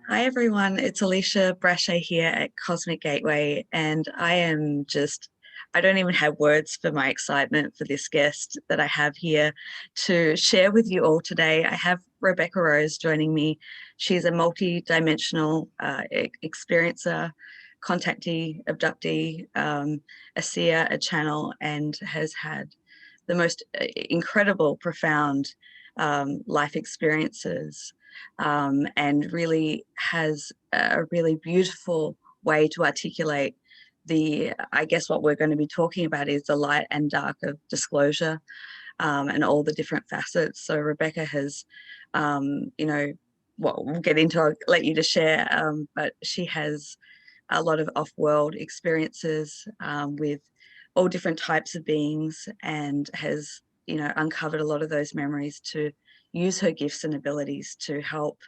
Hi everyone, it's Alicia Brashay here at Cosmic Gateway, and I don't even have words for my excitement for this guest that I have here to share with you all today. I have Rebecca Rose joining me. She's a multi-dimensional experiencer, contactee, abductee, a seer, a channel, and has had the most incredible, profound life experiences, and really has a really beautiful way to articulate I guess what we're going to be talking about is the light and dark of disclosure, and all the different facets. So Rebecca has, what we'll get into, I'll let you to share, but she has a lot of off-world experiences with all different types of beings, and has, uncovered a lot of those memories to use her gifts and abilities to help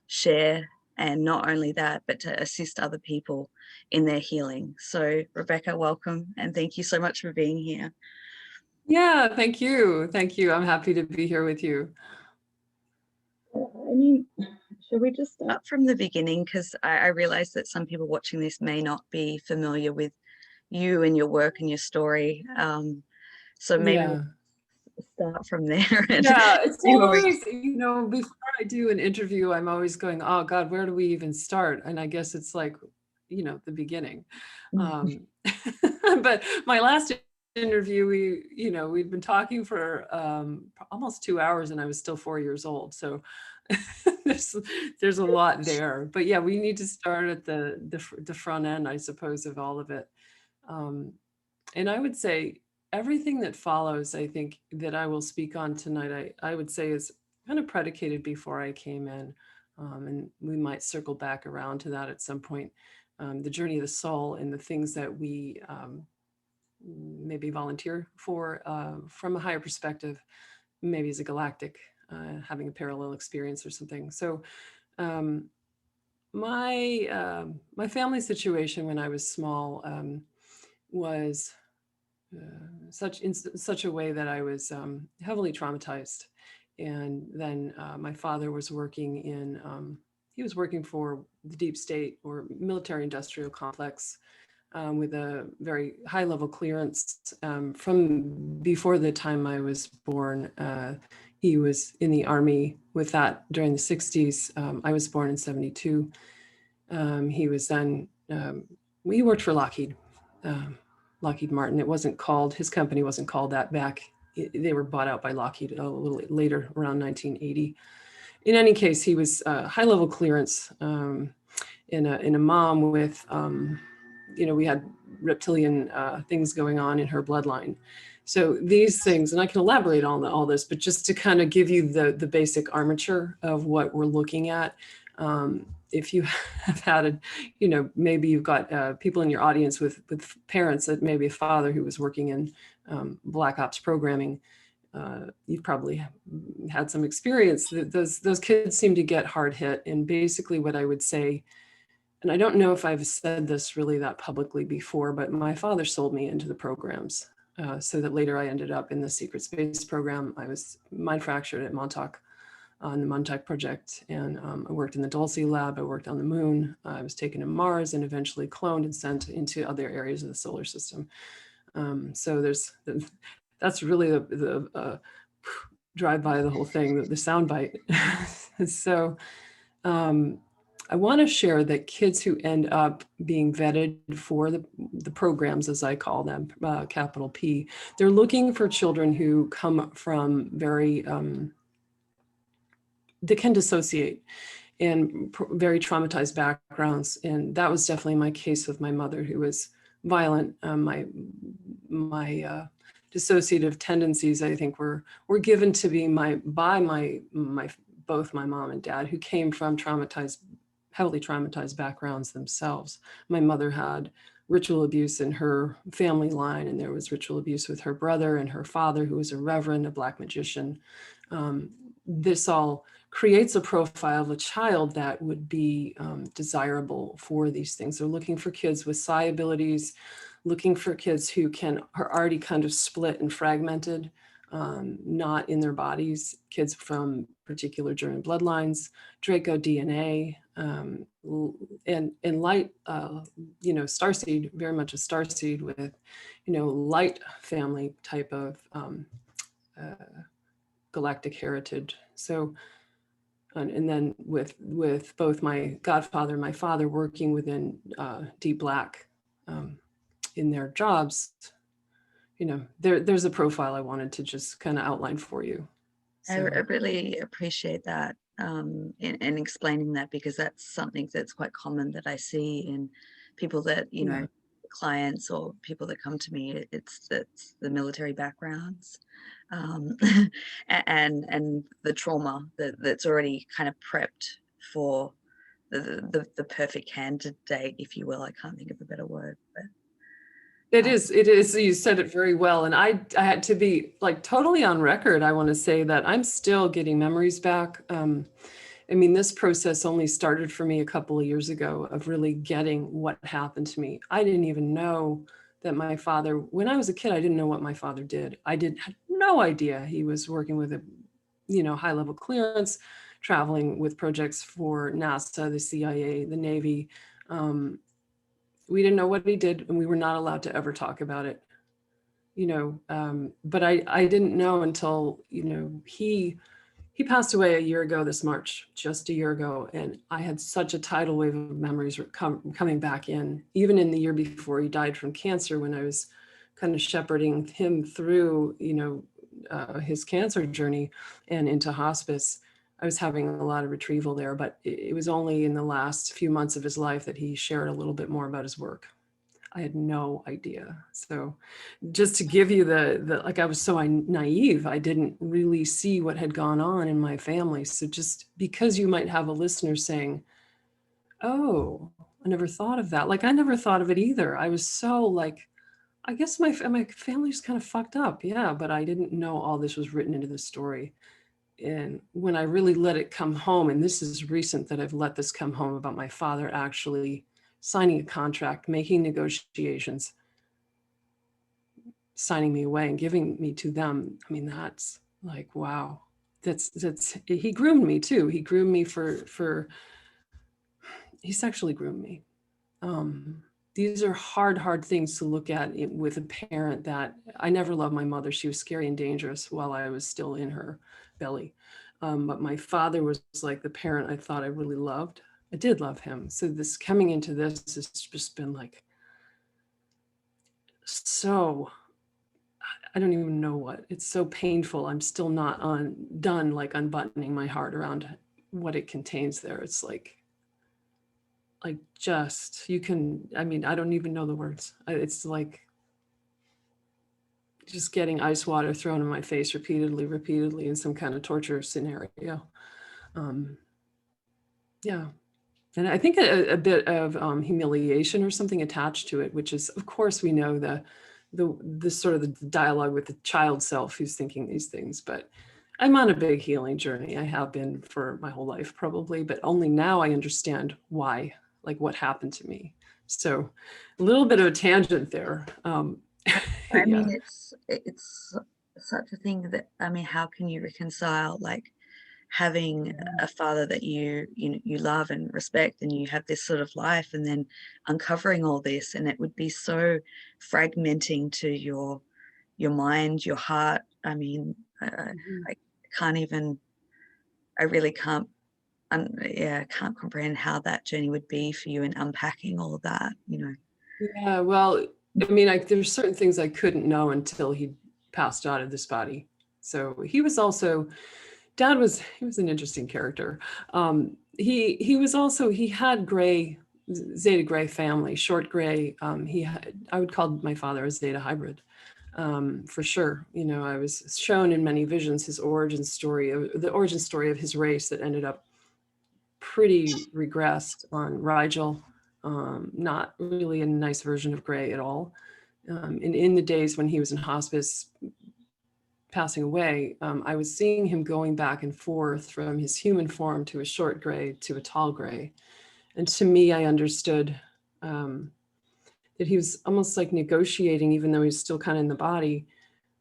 share, and not only that, but to assist other people in their healing. So Rebecca, welcome, and thank you so much for being here. Yeah, thank you. Thank you. I'm happy to be here with you. I mean, should we just start from the beginning? Because I realize that some people watching this may not be familiar with you and your work and your story. So maybe we'll start from there. Yeah, it's always, before I do an interview, I'm always going, oh God, where do we even start? And I guess it's like, the beginning. But my last interview, we'd been talking for almost 2 hours and I was still 4 years old. So there's a lot there. But yeah, we need to start at the front end, I suppose, of all of it. And I would say everything that follows, I think, that I will speak on tonight, I would say is kind of predicated before I came in. And we might circle back around to that at some point. The journey of the soul and the things that we maybe volunteer for from a higher perspective, maybe as a galactic, having a parallel experience or something. So my family situation when I was small was in such a way that I was heavily traumatized. And then my father was working he was working for the deep state or military industrial complex with a very high level clearance from before the time I was born. He was in the Army with that during the 60s. I was born in 72. He was then, he worked for Lockheed Martin. It wasn't called, his company wasn't called that back. They were bought out by Lockheed a little later, around 1980. In any case, he was high level clearance in a mom with, we had reptilian things going on in her bloodline. So these things, and I can elaborate on all this, but just to kind of give you the basic armature of what we're looking at. If you have had maybe you've got people in your audience with parents, that maybe a father who was working in black ops programming, you've probably had some experience that those kids seem to get hard hit. And basically what I would say, and I don't know if I've said this really that publicly before, but my father sold me into the programs so that later I ended up in the secret space program. I was mind fractured at Montauk on the Montauk project, and I worked in the Dulce lab. I worked on the moon. I was taken to Mars and eventually cloned and sent into other areas of the solar system. So that's really the drive by the whole thing, the sound bite. So I want to share that kids who end up being vetted for the programs, as I call them, capital P, they're looking for children who come from very they can dissociate and very traumatized backgrounds. And that was definitely my case with my mother, who was violent. My dissociative tendencies, I think, were given to me by both my mom and dad, who came from heavily traumatized backgrounds themselves. My mother had ritual abuse in her family line, and there was ritual abuse with her brother and her father, who was a reverend, a black magician. This all creates a profile of a child that would be desirable for these things. They're looking for kids with psi abilities, looking for kids who are already kind of split and fragmented, not in their bodies, kids from particular German bloodlines, Draco DNA, and light, starseed, very much a starseed with, light family type of uh, galactic heritage. So, and then with both my godfather and my father working within deep black in their jobs, there's a profile I wanted to just kind of outline for you. I So, really appreciate that in explaining that, because that's something that's quite common that I see in people that, yeah. clients or people that come to me. It's the military backgrounds, um, and the trauma that's already kind of prepped for the perfect candidate, if you will. I can't think of a better word, but It is. You said it very well. And I had to be like totally on record. I want to say that I'm still getting memories back. I mean, this process only started for me a couple of years ago of really getting what happened to me. I didn't even know that my father, when I was a kid, I didn't know what my father did. Had no idea he was working with a, high level clearance, traveling with projects for NASA, the CIA, the Navy. We didn't know what he did, and we were not allowed to ever talk about it. But I didn't know until, he passed away a year ago this March, just a year ago. And I had such a tidal wave of memories coming back in, even in the year before he died from cancer, when I was kind of shepherding him through, his cancer journey and into hospice. I was having a lot of retrieval there, but it was only in the last few months of his life that he shared a little bit more about his work. I had no idea. So just to give you like, I was so naive, I didn't really see what had gone on in my family. So just because you might have a listener saying, oh, I never thought of that. Like, I never thought of it either. I was so like, I guess my family's kind of fucked up. Yeah. But I didn't know all this was written into the story. And when I really let it come home, and this is recent that I've let this come home about my father actually signing a contract, making negotiations, signing me away and giving me to them. I mean, that's like, wow. That's he groomed me too. He groomed me he sexually groomed me. These are hard things to look at with a parent that I never loved my mother. She was scary and dangerous while I was still in her belly. But my father was like the parent I thought I really loved. I did love him. So this coming into this has just been like, so I don't even know what. It's so painful. I'm still not done like unbuttoning my heart around what it contains there. It's like just, you can, I mean, I don't even know the words. It's like just getting ice water thrown in my face repeatedly in some kind of torture scenario. Yeah. And I think a bit of humiliation or something attached to it, which is, of course, we know the sort of the dialogue with the child self who's thinking these things. But I'm on a big healing journey. I have been for my whole life, probably, but only now I understand why, like what happened to me. So a little bit of a tangent there. I Yeah. mean, it's such a thing that, I mean, how can you reconcile like having a father that you love and respect, and you have this sort of life, and then uncovering all this, and it would be so fragmenting to your mind, your heart. I mean, Mhm. I can't even, I really can't, yeah, I can't comprehend how that journey would be for you in unpacking all of that. Yeah, well, I mean, there's certain things I couldn't know until he passed out of this body. So he was also, he was an interesting character. He was also, he had Zeta gray family, short gray. I would call my father a Zeta hybrid, for sure. I was shown in many visions his the origin story of his race that ended up pretty regressed on Rigel, not really a nice version of gray at all. And in the days when he was in hospice, passing away, I was seeing him going back and forth from his human form to a short gray to a tall gray. And to me, I understood that he was almost like negotiating, even though he's still kind of in the body,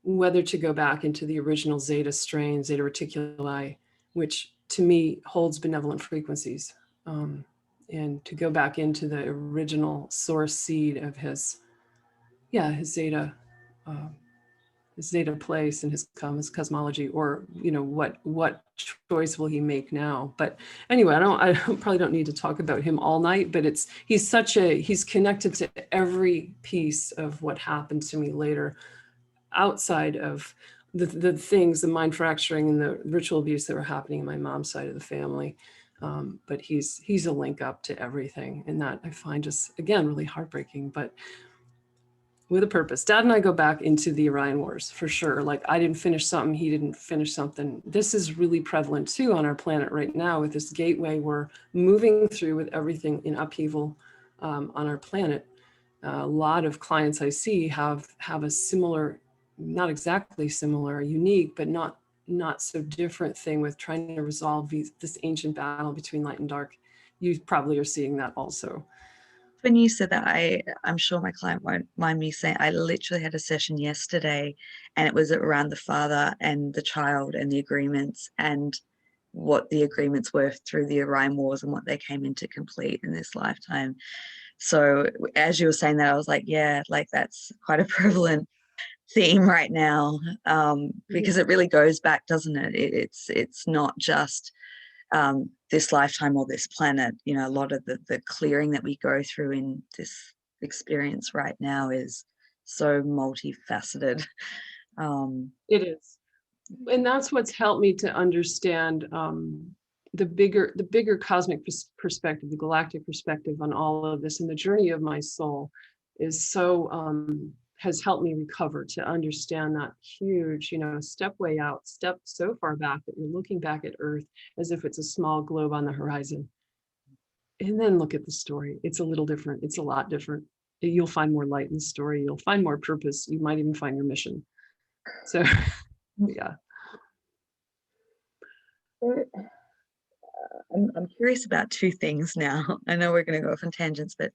whether to go back into the original Zeta strain, Zeta reticuli, which to me holds benevolent frequencies. And to go back into the original source seed of his zeta, his zeta place and his cosmology, or what choice will he make now? But anyway, I probably don't need to talk about him all night. But he's connected to every piece of what happened to me later, outside of the things, the mind fracturing and the ritual abuse that were happening in my mom's side of the family. But he's a link up to everything, and that I find just, again, really heartbreaking, but with a purpose. Dad and I go back into the Orion Wars for sure. Like, I didn't finish something, he didn't finish something. This is really prevalent too on our planet right now with this gateway we're moving through, with everything in upheaval on our planet. A lot of clients I see have a similar, not exactly similar, unique, but not so different thing with trying to resolve this ancient battle between light and dark. You probably are seeing that also. When you said that, I'm sure my client won't mind me saying, I literally had a session yesterday, and it was around the father and the child and the agreements, and what the agreements were through the Orion Wars and what they came in to complete in this lifetime. So as you were saying that, I was like, yeah, like that's quite a prevalent theme right now, because it really goes back, doesn't it? It's not just this lifetime or this planet. You know, a lot of the clearing that we go through in this experience right now is so multifaceted. It is. And that's what's helped me to understand the bigger cosmic perspective, the galactic perspective on all of this, and the journey of my soul is so has helped me recover to understand that huge, step way out, step so far back that you're looking back at Earth as if it's a small globe on the horizon. And then look at the story. It's a little different. It's a lot different. You'll find more light in the story. You'll find more purpose. You might even find your mission. So, yeah. I'm curious about two things now. I know we're going to go off on tangents, but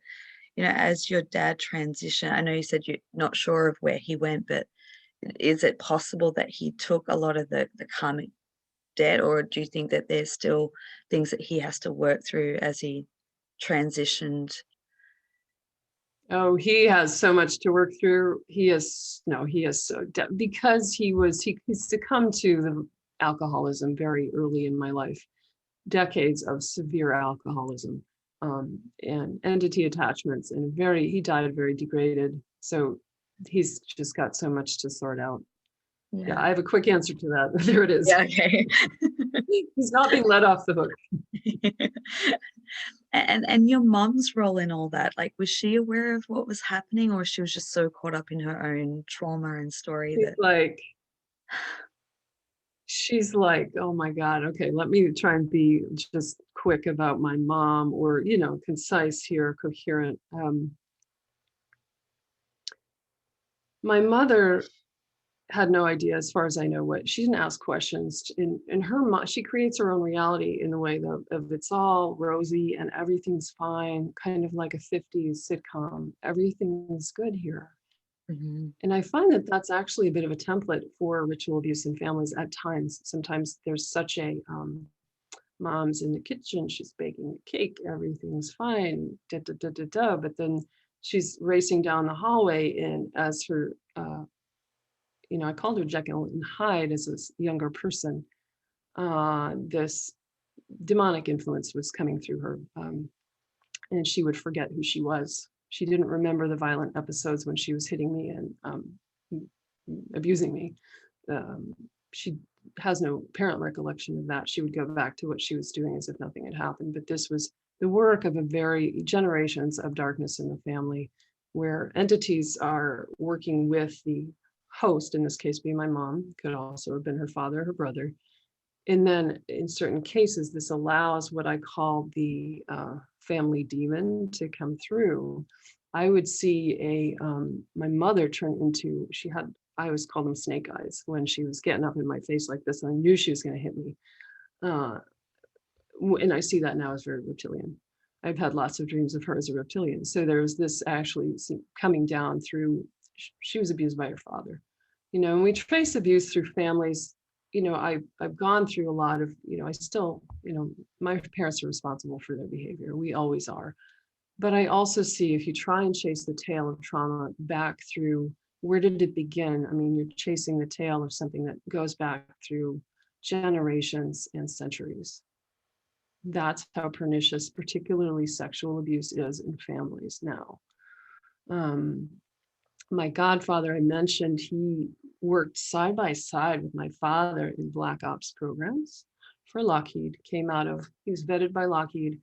as your dad transitioned, I know you said you're not sure of where he went, but is it possible that he took a lot of the karmic debt, or do you think that there's still things that he has to work through as he transitioned? Oh, he has so much to work through. He has because he succumbed to the alcoholism very early in my life, decades of severe alcoholism, and entity attachments, and he died very degraded. So he's just got so much to sort out. Yeah, I have a quick answer to that. There it is. Yeah, okay. He's not being let off the hook. And your mom's role in all that, like, was she aware of what was happening, or she was just so caught up in her own trauma and story she's like, oh my God, okay, let me try and be just quick about my mom, or, concise here, coherent. My mother had no idea, as far as I know, she didn't ask questions. In her mind, she creates her own reality in the way of it's all rosy and everything's fine, kind of like a 50s sitcom. Everything's good here. Mm-hmm. And I find that that's actually a bit of a template for ritual abuse in families at times. Sometimes there's such a mom's in the kitchen, she's baking a cake, everything's fine, but then she's racing down the hallway, and as her I called her Jekyll and Hyde as a younger person. This demonic influence was coming through her, and she would forget who she was. She didn't remember the violent episodes when she was hitting me and abusing me. She has no apparent recollection of that. She would go back to what she was doing as if nothing had happened. But this was the work of generations of darkness in the family, where entities are working with the host, in this case being my mom, could also have been her father, her brother. And then in certain cases, this allows what I call the family demon to come through. I would see my mother turn into, I always call them snake eyes, when she was getting up in my face like this, and I knew she was going to hit me. And I see that now as very reptilian. I've had lots of dreams of her as a reptilian. So there's this actually coming down through, she was abused by her father. And we trace abuse through families, I've gone through a lot of, I still, my parents are responsible for their behavior. We always are. But I also see if you try and chase the tail of trauma back through, where did it begin? I mean, you're chasing the tail of something that goes back through generations and centuries. That's how pernicious, particularly sexual abuse, is in families now. My godfather, I mentioned, he worked side by side with my father in black ops programs for Lockheed. He was vetted by Lockheed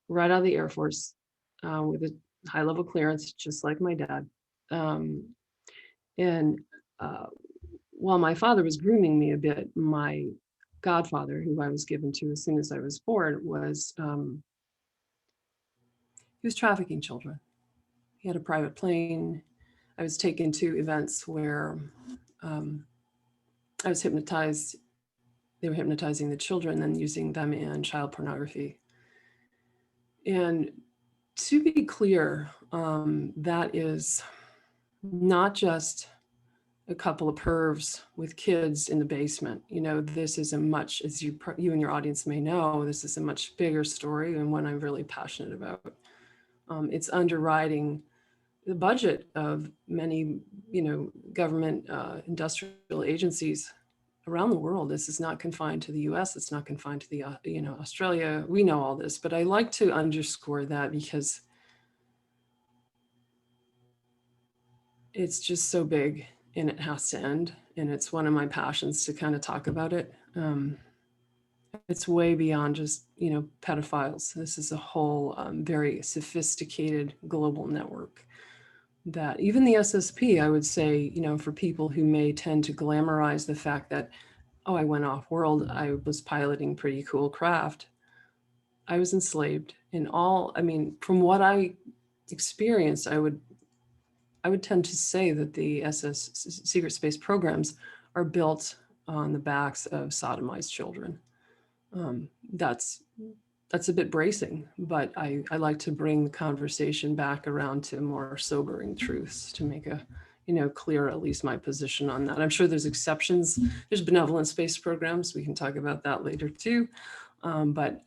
right out of the Air Force with a high level clearance, just like my dad. And while my father was grooming me a bit, my godfather, who I was given to as soon as I was born, he was trafficking children. He had a private plane. I was taken to events where I was hypnotized. They were hypnotizing the children and using them in child pornography. And to be clear, that is not just a couple of pervs with kids in the basement. This is a much, as you and your audience may know, this is a much bigger story and one I'm really passionate about. It's underwriting the budget of many, government industrial agencies around the world. This is not confined to the US. It's not confined to the, Australia. We know all this, but I like to underscore that because it's just so big and it has to end. And it's one of my passions to kind of talk about it. It's way beyond just, pedophiles. This is a whole very sophisticated global network that even the SSP, I would say, for people who may tend to glamorize the fact that, oh, I went off world, I was piloting pretty cool craft. I was enslaved from what I experienced, I would tend to say that the secret space programs are built on the backs of sodomized children. That's a bit bracing, but I like to bring the conversation back around to more sobering truths to make clear at least my position on that. I'm sure there's exceptions. There's benevolent space programs. We can talk about that later too. But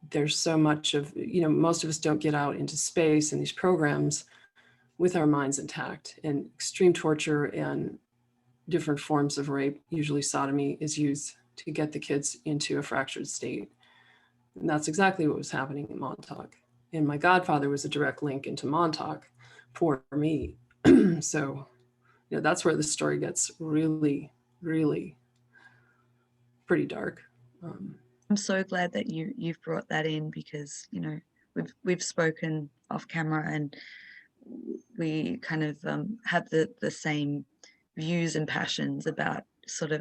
there's so much of, most of us don't get out into space and these programs with our minds intact, and extreme torture and different forms of rape, usually sodomy, is used to get the kids into a fractured state. And that's exactly what was happening in Montauk. And my godfather was a direct link into Montauk for me. So, that's where the story gets really, really pretty dark. I'm so glad that you've brought that in, because we've spoken off camera and we kind of have the same views and passions about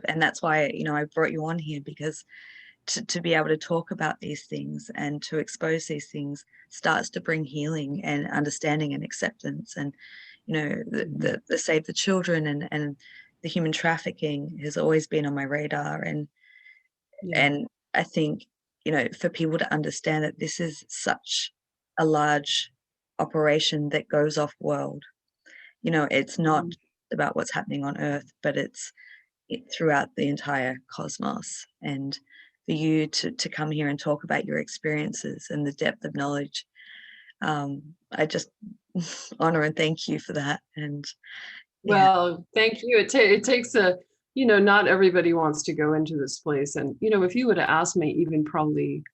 and that's why I brought you on here, because to be able to talk about these things and to expose these things starts to bring healing and understanding and acceptance. And the Save the Children and the human trafficking has always been on my radar. And I think for people to understand that this is such a large operation that goes off world, it's not about what's happening on Earth, but it's throughout the entire cosmos. And for you to come here and talk about your experiences and the depth of knowledge, I just honor and thank you for that. And well, thank you. It takes not everybody wants to go into this place. And, if you would have asked me even probably,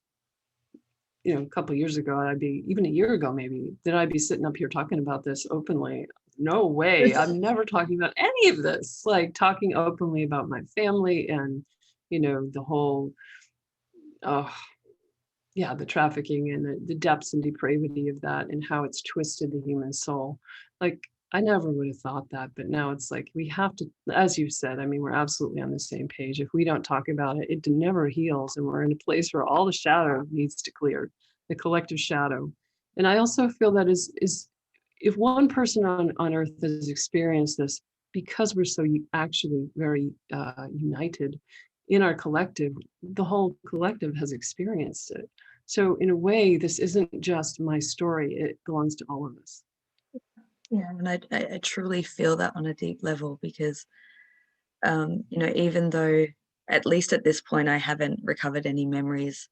a couple of years ago, even a year ago, maybe, that I'd be sitting up here talking about this openly. No way. I'm never talking about any of this, like talking openly about my family and, the whole, the trafficking and the depths and depravity of that and how it's twisted the human soul. Like, I never would have thought that, but now it's like we have to, as you said, we're absolutely on the same page. If we don't talk about it, it never heals. And we're in a place where all the shadow needs to clear, the collective shadow. And I also feel that is if one person on Earth has experienced this, because we're so actually very united in our collective, the whole collective has experienced it. So in a way, this isn't just my story, it belongs to all of us. Yeah, and I truly feel that on a deep level, because even though at least at this point, I haven't recovered any memories.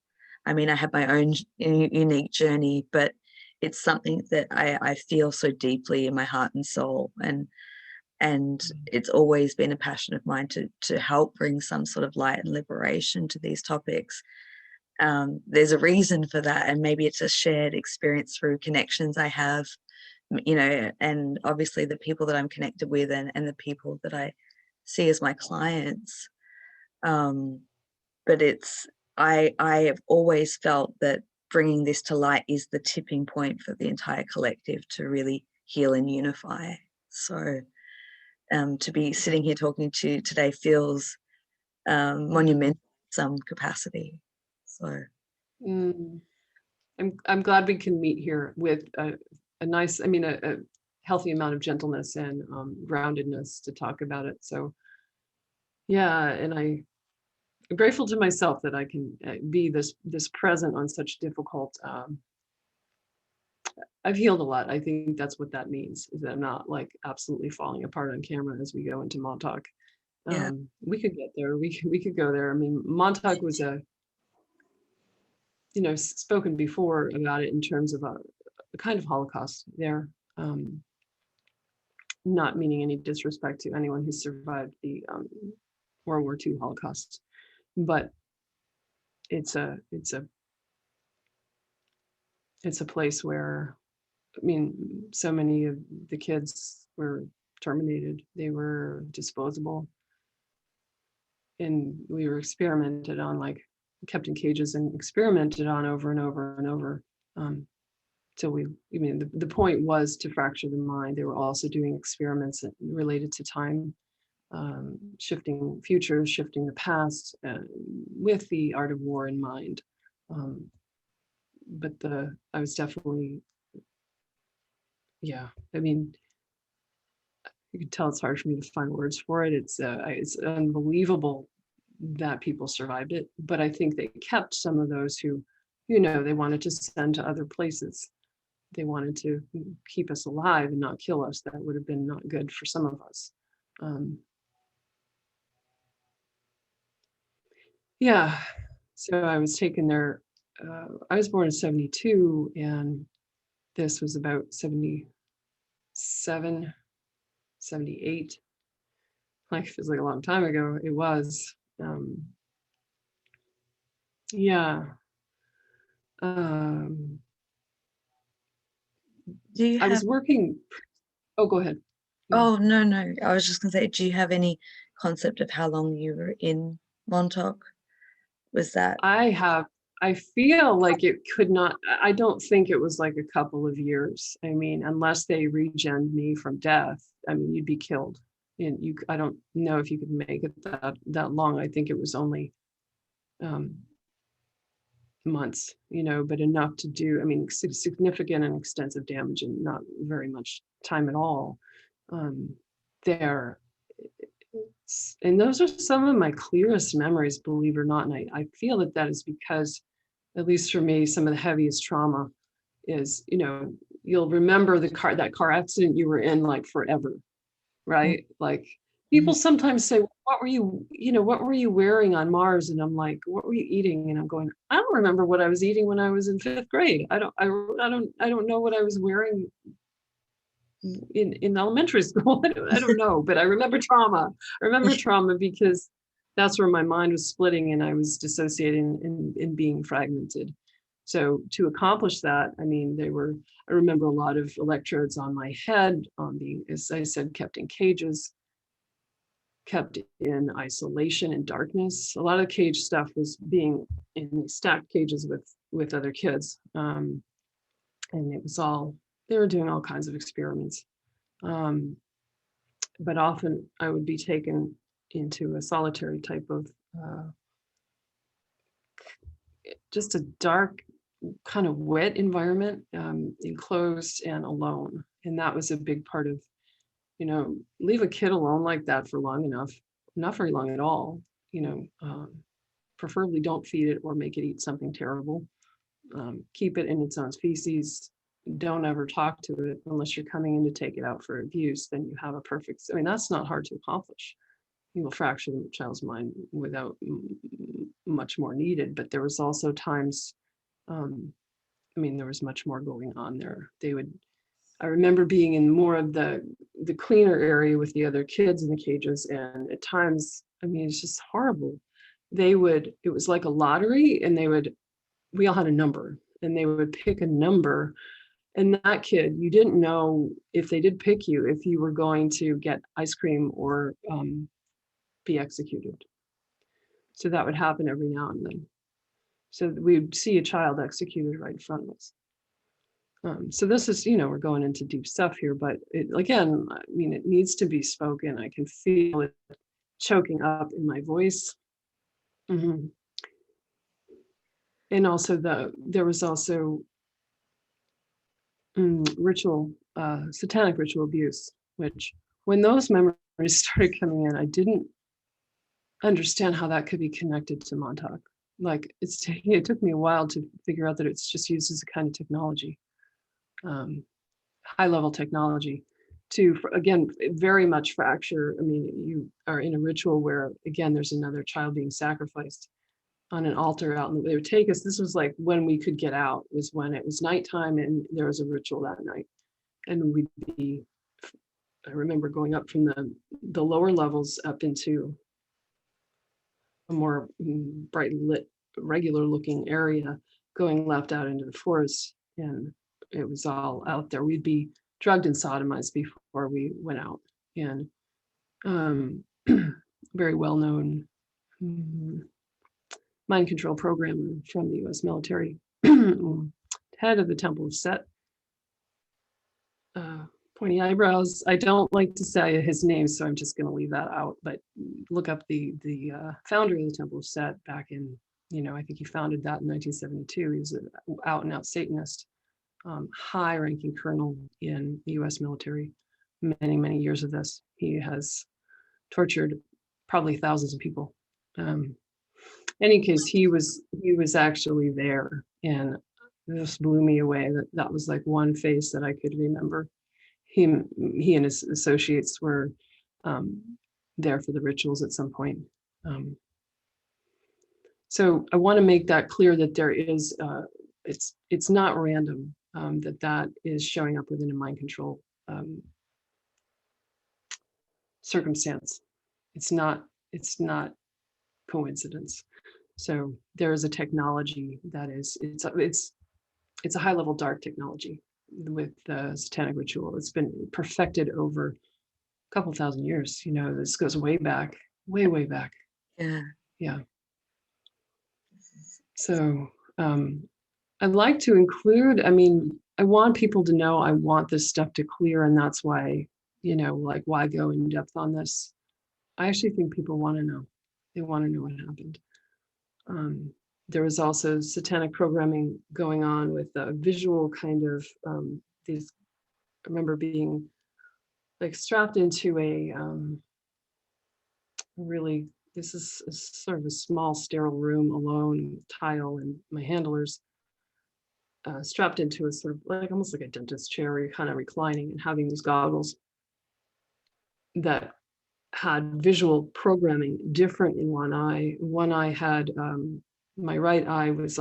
I mean, I have my own unique journey, but it's something that I feel so deeply in my heart and soul. And it's always been a passion of mine to help bring some sort of light and liberation to these topics. There's a reason for that, and maybe it's a shared experience through connections I have, you know, and obviously the people that I'm connected with, and the people that I see as my clients. But I have always felt that bringing this to light is the tipping point for the entire collective to really heal and unify. So to be sitting here talking to you today feels monumental in some capacity. So I'm glad we can meet here with a nice, I mean, a healthy amount of gentleness and groundedness to talk about it. So yeah, and I'm grateful to myself that I can be this present on such difficult. I've healed a lot. I think that's what that means, is that I'm not like absolutely falling apart on camera as we go into Montauk. yeah, We could get there. We could go there. I mean, Montauk was spoken before about it in terms of a kind of Holocaust there. Not meaning any disrespect to anyone who survived the World War II Holocaust, but it's a place where, I mean, so many of the kids were terminated. They were disposable, and we were experimented on, like kept in cages and experimented on over and over and over. Till the point was to fracture the mind. They were also doing experiments related to time, shifting futures, shifting the past, with the art of war in mind. But I was definitely, yeah, I mean, you can tell it's hard for me to find words for it. It's unbelievable that people survived it, but I think they kept some of those who, they wanted to send to other places. They wanted to keep us alive and not kill us. That would have been not good for some of us. Yeah, so I was taken there. I was born in 72, and this was about 77, 78. Like, feels like a long time ago. It was. Yeah. do you I have was working. Oh, go ahead. Yeah. oh no, I was just gonna say, do you have any concept of how long you were in Montauk? Was that I feel like it could not, I don't think it was like a couple of years. I mean, unless they regened me from death, I mean, you'd be killed. And I don't know if you could make it that long. I think it was only months, but enough to do, I mean, significant and extensive damage and not very much time at all there. And those are some of my clearest memories, believe it or not. And I feel that is because, at least for me, some of the heaviest trauma is, you'll remember that car accident you were in like forever, right? Like, people sometimes say, what were you wearing on Mars? And I'm like, what were you eating? And I'm going, I don't remember what I was eating when I was in 5th grade. I don't know what I was wearing in elementary school. I don't know, but I remember trauma. I remember trauma because that's where my mind was splitting and I was dissociating and being fragmented. So to accomplish that, I mean, I remember a lot of electrodes on my head, being, as I said, kept in cages, kept in isolation and darkness. A lot of cage stuff was being in stacked cages with other kids. And it was they were doing all kinds of experiments. But often I would be taken into a solitary type of, just a dark, kind of wet environment, enclosed and alone. And that was a big part of, leave a kid alone like that for long enough, not very long at all, preferably don't feed it or make it eat something terrible. Keep it in its own species. Don't ever talk to it unless you're coming in to take it out for abuse. Then you have a perfect, I mean, that's not hard to accomplish. he will fracture the child's mind without much more needed. But there was also times, I mean, there was much more going on there. I remember being in more of the cleaner area with the other kids in the cages, and at times, I mean, it's just horrible. It was like a lottery, and we all had a number, and they would pick a number, and that kid, you didn't know if they did pick you, if you were going to get ice cream or be executed. So that would happen every now and then. So we'd see a child executed right in front of us. So this is, we're going into deep stuff here, but again, I mean, it needs to be spoken. I can feel it choking up in my voice. Mm-hmm. And also there was also ritual, satanic ritual abuse, which when those memories started coming in, I didn't understand how that could be connected to Montauk. Like it took me a while to figure out that it's just used as a kind of technology, high level technology to, again, very much fracture. I mean, you are in a ritual where, again, there's another child being sacrificed on an altar out, and they would take us. This was like when we could get out, was when it was nighttime and there was a ritual that night. And I remember going up from the lower levels up into a more bright lit, regular looking area, going left out into the forest. And it was all out there. We'd be drugged and sodomized before we went out. And very well-known mind control programmer from the US military, head of the Temple of Set, pointy eyebrows. I don't like to say his name, so I'm just going to leave that out. But look up the founder of the Temple of Set back in, I think he founded that in 1972. He was an out and out Satanist, high-ranking colonel in the U.S. military. Many, many years of this. He has tortured probably thousands of people. In any case, he was actually there, and this blew me away. That was like one face that I could remember. He and his associates were there for the rituals at some point. So I want to make that clear that there is, it's not random that is showing up within a mind control circumstance. It's not coincidence. So there is a technology that it's a high level dark technology with the satanic ritual. It's been perfected over a couple thousand years. This goes way back, way back. Yeah. So I'd like to include, I want people to know I want this stuff to clear, and that's why, like, why go in depth on this? I actually think people want to know. They want to know what happened. There was also satanic programming going on with a visual kind of these. I remember being like strapped into a really, this is sort of a small sterile room alone, tile, and my handlers strapped into a sort of like almost like a dentist chair where you're kind of reclining and having these goggles that had visual programming different in one eye. One eye had my right eye was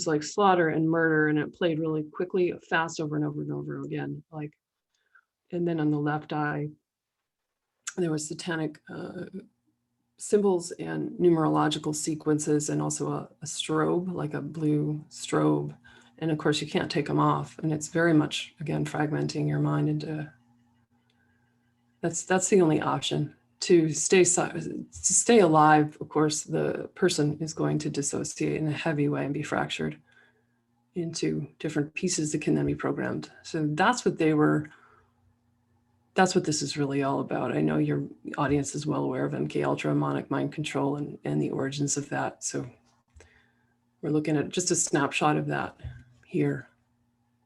like slaughter and murder, and it played really quickly, fast, over and over and over again. And then on the left eye, there was satanic symbols and numerological sequences, and also a strobe, like a blue strobe. And of course, you can't take them off. And it's very much, again, fragmenting your mind into. That's the only option to stay alive. Of course, the person is going to dissociate in a heavy way and be fractured into different pieces that can then be programmed. So that's what this is really all about. I know your audience is well aware of MK Ultra, demonic mind control, and the origins of that. So we're looking at just a snapshot of that here.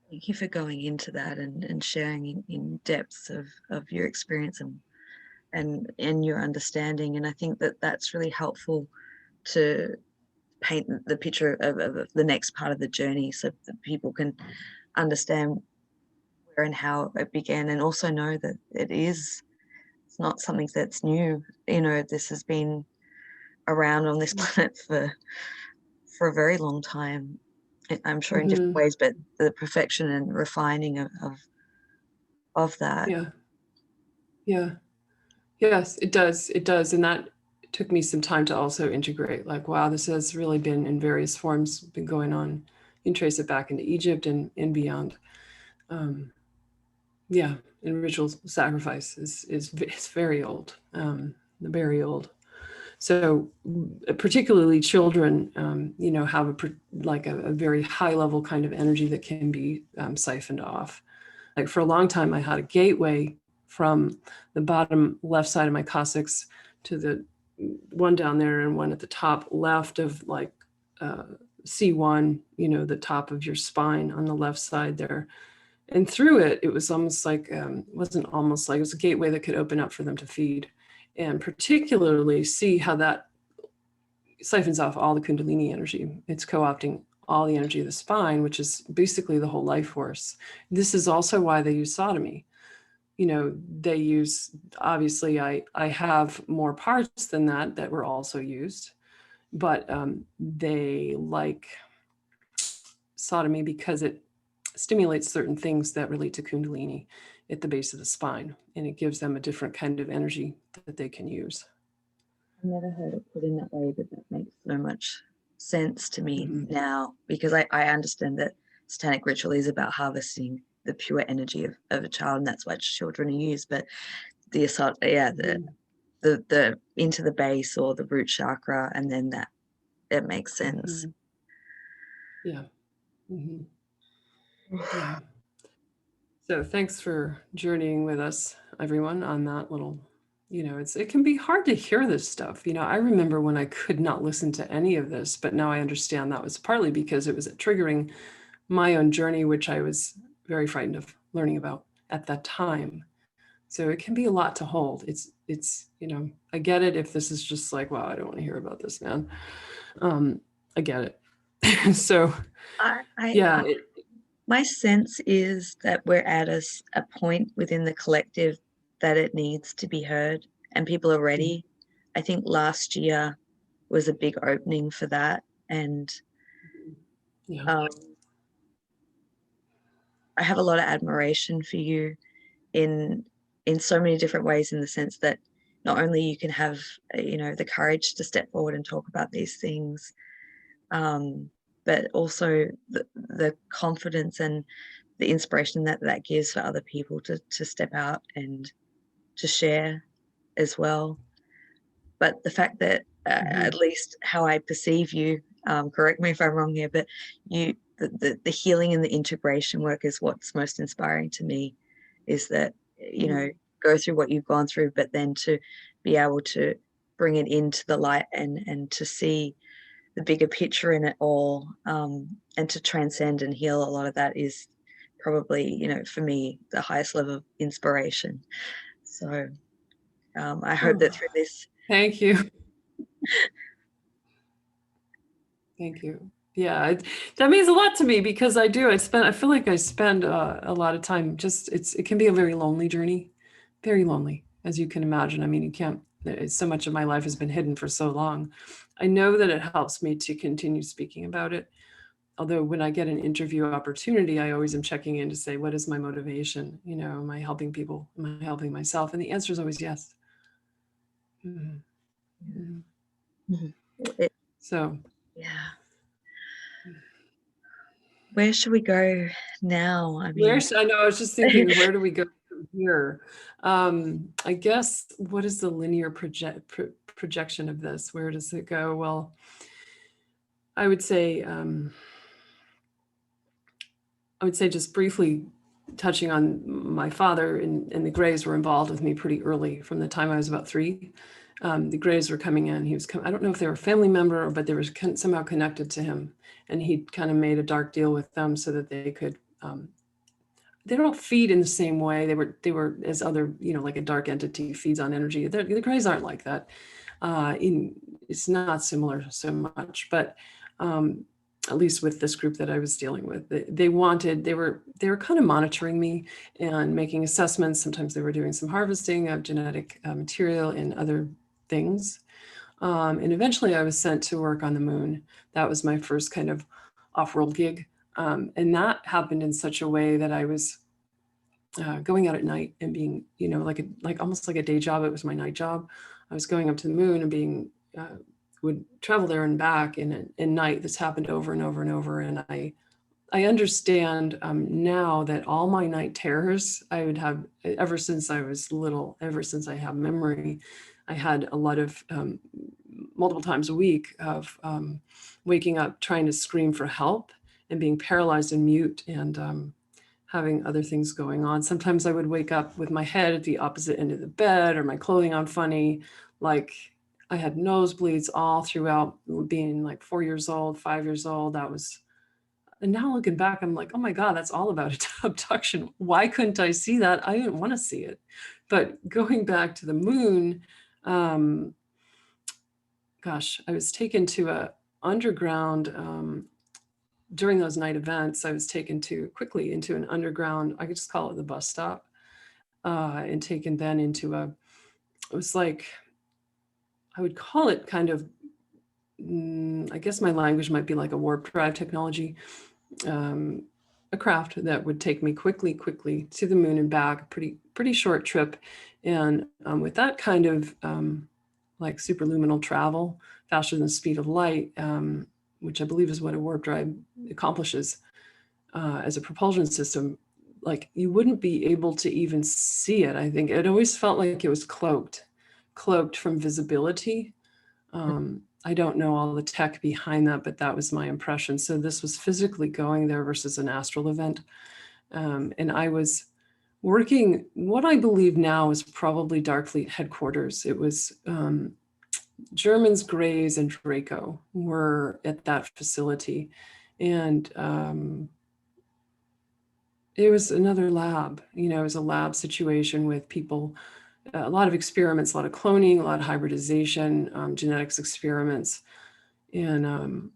Thank you for going into that and sharing in depths of your experience and your understanding. And I think that that's really helpful to paint the picture of the next part of the journey, so that people can understand where and how it began, and also know that it is it's not something that's new. You know, this has been around on this planet for a very long time. I'm sure in different ways, but the perfection and refining of that. Yeah. Yeah. Yes, it does. It does. And that took me some time to also integrate, like, wow, this has really been in various forms, been going on. You can trace it back into Egypt and beyond. Yeah, and ritual sacrifice is very old, very old. So particularly children, you know, have a very high level kind of energy that can be siphoned off. Like for a long time, I had a gateway from the bottom left side of my coccyx to the one down there and one at the top left of like C1, you know, the top of your spine on the left side there. And through it, it was almost like, wasn't almost like, it was a gateway that could open up for them to feed, and particularly see how that siphons off all the Kundalini energy. It's co-opting all the energy of the spine, which is basically the whole life force. This is also why they use sodomy. You know, they use, obviously I have more parts than that were also used, but they like sodomy because it stimulates certain things that relate to Kundalini at the base of the spine, and it gives them a different kind of energy that they can use. I've never heard it put in that way, but that makes so much sense to me now, because I understand that satanic ritual is about harvesting the pure energy of a child, and that's why children are used. But the assault, the into the base or the root chakra, and then that it makes sense. Yeah. Yeah. So thanks for journeying with us, everyone, on that little, you know, it can be hard to hear this stuff. You know, I remember when I could not listen to any of this, but now I understand that was partly because it was triggering my own journey, which I was very frightened of learning about at that time. So it can be a lot to hold. It's, you know, I get it if this is just like, wow, I don't want to hear about this, man. I get it. So, yeah. My sense is that we're at a point within the collective that it needs to be heard, and people are ready. I think last year was a big opening for that, and I have a lot of admiration for you in so many different ways, in the sense that not only you can have, you know, the courage to step forward and talk about these things, but also the confidence and the inspiration that gives for other people to step out and to share as well. But the fact that at least how I perceive you, correct me if I'm wrong here, but the healing and the integration work is what's most inspiring to me, is that, you know, go through what you've gone through, but then to be able to bring it into the light and to see the bigger picture in it all, and to transcend and heal a lot of that is probably, you know, for me, the highest level of inspiration. So I hope that through this. Thank you. Thank you. Yeah, that means a lot to me, because I feel like I spend a lot of time it can be a very lonely journey, very lonely, as you can imagine. I mean, you can't, so much of my life has been hidden for so long. I know that it helps me to continue speaking about it. Although when I get an interview opportunity, I always am checking in to say, what is my motivation? You know, am I helping people? Am I helping myself? And the answer is always yes. So, yeah. Where should we go now? I mean, I know, I was just thinking, where do we go from here? I guess, what is the linear projection of this? Where does it go? Well, I would say just briefly touching on my father, and the Greys were involved with me pretty early, from the time I was about 3. The Greys were coming in. I don't know if they were a family member, but they were somehow connected to him. And he kind of made a dark deal with them so that they could, they don't feed in the same way. They were as other, you know, like a dark entity feeds on energy. The Greys aren't like that. It's not similar so much, but at least with this group that I was dealing with. They were kind of monitoring me and making assessments. Sometimes they were doing some harvesting of genetic material and other things. And eventually I was sent to work on the moon. That was my first kind of off-world gig. And that happened in such a way that I was going out at night and being, like almost like a day job. It was my night job. I was going up to the moon and being, would travel there and back in night. This happened over and over and over. And I understand now that all my night terrors I would have ever since I was little, ever since I have memory, I had a lot of multiple times a week of waking up, trying to scream for help and being paralyzed and mute and having other things going on. Sometimes I would wake up with my head at the opposite end of the bed or my clothing on funny, like I had nosebleeds all throughout being like 4 years old, 5 years old. And now looking back, I'm like, oh my God, that's all about abduction. Why couldn't I see that? I didn't want to see it. But going back to the moon, gosh, I was taken to a underground, during those night events, I was taken quickly into an underground, I could just call it the bus stop, and taken then into it was like, I would call it kind of, I guess my language might be like a warp drive technology, a craft that would take me quickly to the moon and back, pretty short trip. And with that kind of like superluminal travel, faster than the speed of light, which I believe is what a warp drive accomplishes as a propulsion system, like you wouldn't be able to even see it. I think it always felt like it was cloaked from visibility. I don't know all the tech behind that, but that was my impression. So this was physically going there versus an astral event. And I was working what I believe now is probably Darkfleet headquarters. It was Germans, Greys, and Draco were at that facility. And it was another lab, it was a lab situation with people, a lot of experiments, a lot of cloning, a lot of hybridization, genetics experiments. And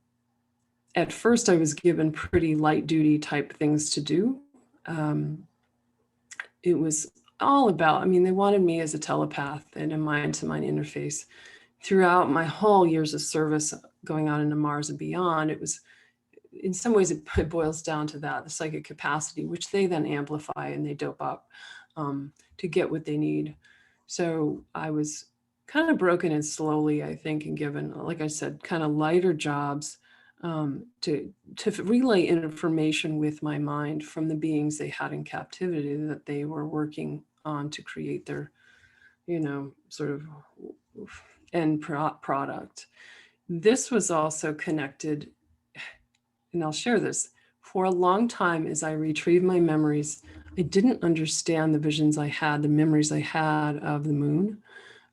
at first I was given pretty light duty type things to do. It was all about, they wanted me as a telepath and a mind-to-mind interface. Throughout my whole years of service going out into Mars and beyond, it was, in some ways it boils down to that, the psychic capacity, which they then amplify and they dope up to get what they need. So I was kind of broken in slowly, I think, and given, like I said, kind of lighter jobs to relay information with my mind from the beings they had in captivity that they were working on to create their, sort of end product. This was also connected, and I'll share this. For a long time, as I retrieved my memories, I didn't understand the visions I had, the memories I had of the moon,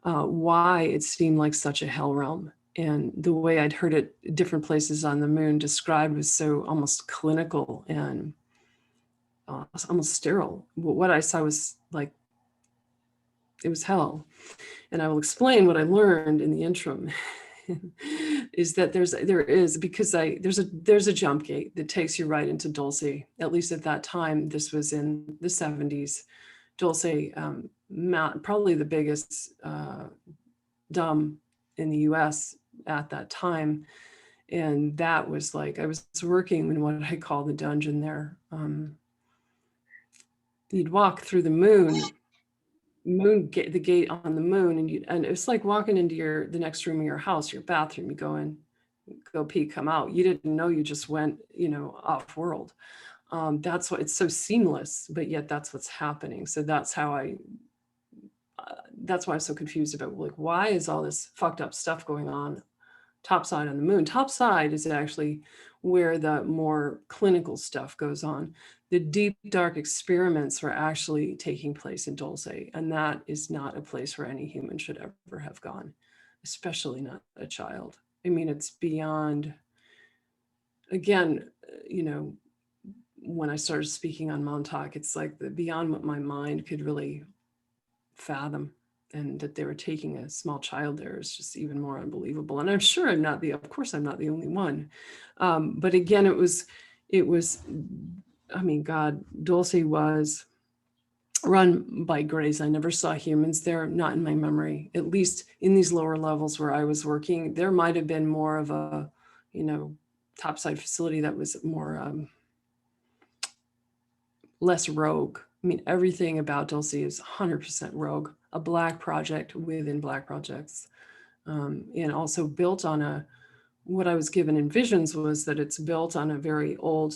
why it seemed like such a hell realm. And the way I'd heard it different places on the moon described was so almost clinical and almost sterile. What I saw was like, it was hell. And I will explain what I learned in the interim. Is that there's a jump gate that takes you right into Dulce. At least at that time, this was in the 70s. Dulce, probably the biggest dumb in the US at that time. And that was like, I was working in what I call the dungeon there. You'd walk through the the gate on the moon, and it's like walking into the next room of your house, your bathroom. You go in, go pee, come out. You didn't know you just went, off world. That's why it's so seamless, but yet that's what's happening. So that's why I'm so confused about, like, why is all this fucked up stuff going on topside on the moon? Topside is actually where the more clinical stuff goes on. The deep, dark experiments are actually taking place in Dulce, and that is not a place where any human should ever have gone, especially not a child. It's beyond, again, when I started speaking on Montauk, it's like beyond what my mind could really fathom. and that they were taking a small child there is just even more unbelievable. And I'm sure I'm not of course I'm not the only one. But again, it was, I mean, God, Dulce was run by Greys. I never saw humans there, not in my memory, at least in these lower levels where I was working. There might have been more of a, topside facility that was more, less rogue. I mean, everything about Dulce is 100% rogue, a Black project within Black projects. And also built on what I was given in visions was that it's built on a very old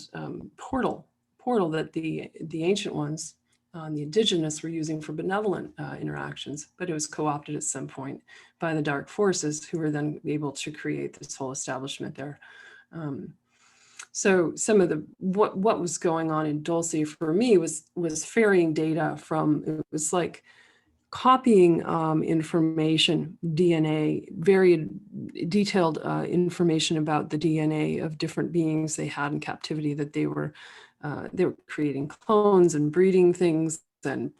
portal that the ancient ones, the indigenous, were using for benevolent interactions, but it was co-opted at some point by the dark forces, who were then able to create this whole establishment there. So some of the what was going on in Dulce for me was ferrying data from, it was like copying information, DNA, very detailed information about the DNA of different beings they had in captivity, that they were creating clones and breeding things and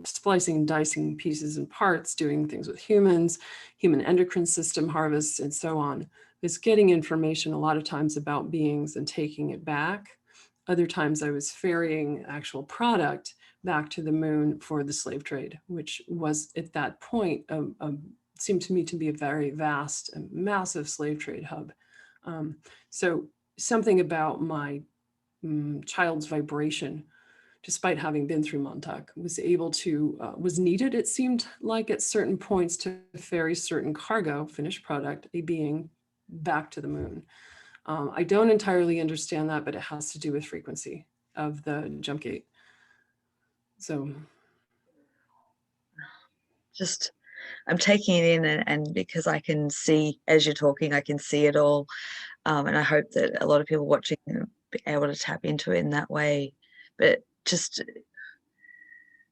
splicing and dicing pieces and parts, doing things with humans, human endocrine system harvests, and so on. It's getting information a lot of times about beings and taking it back. Other times I was ferrying actual product back to the moon for the slave trade, which was at that point seemed to me to be a very vast and massive slave trade hub. So something about my child's vibration, despite having been through Montauk, was needed, it seemed like, at certain points to ferry certain cargo, finished product, a being, back to the moon. I don't entirely understand that, but it has to do with frequency of the jump gate. So just I'm taking it in, and because I can see, as you're talking, I can see it all. And I hope that a lot of people watching are able to tap into it in that way. But just,